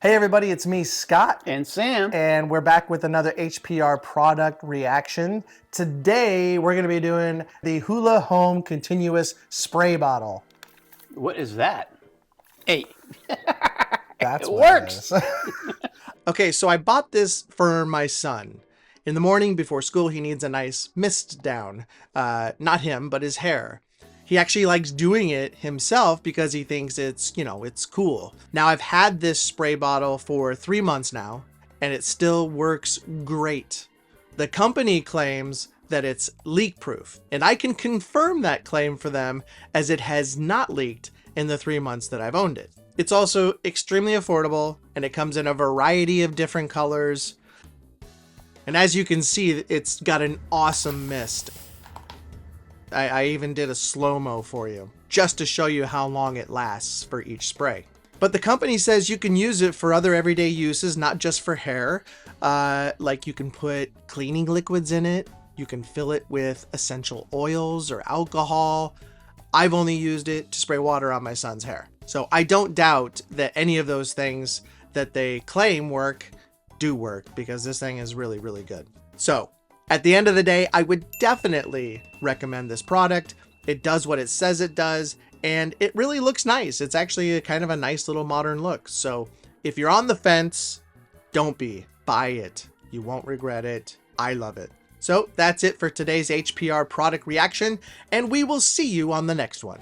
Hey everybody, it's me, Scott. And Sam. And we're back with another HPR product reaction. Today, we're gonna be doing the Hula Home Continuous Spray Bottle. What is that? Hey. That's It what works. it is. Okay, so I bought this for my son. In the morning before school, he needs a nice mist down. Not him, but his hair. He actually likes doing it himself because he thinks it's, it's cool. Now I've had this spray bottle for 3 months now, and it still works great. The company claims that it's leak proof, and I can confirm that claim for them as it has not leaked in the 3 months that I've owned it. It's also extremely affordable, and it comes in a variety of different colors. And as you can see, it's got an awesome mist. I even did a slow-mo for you, just to show you how long it lasts for each spray. But the company says you can use it for other everyday uses, not just for hair. Like you can put cleaning liquids in it. You can fill it with essential oils or alcohol. I've only used it to spray water on my son's hair. So I don't doubt that any of those things that they claim work do work, because this thing is really, really good. So at the end of the day, I would definitely recommend this product. It does what it says it does, and it really looks nice. It's actually kind of a nice little modern look. So if you're on the fence, don't be. Buy it. You won't regret it. I love it. So that's it for today's HPR product reaction, and we will see you on the next one.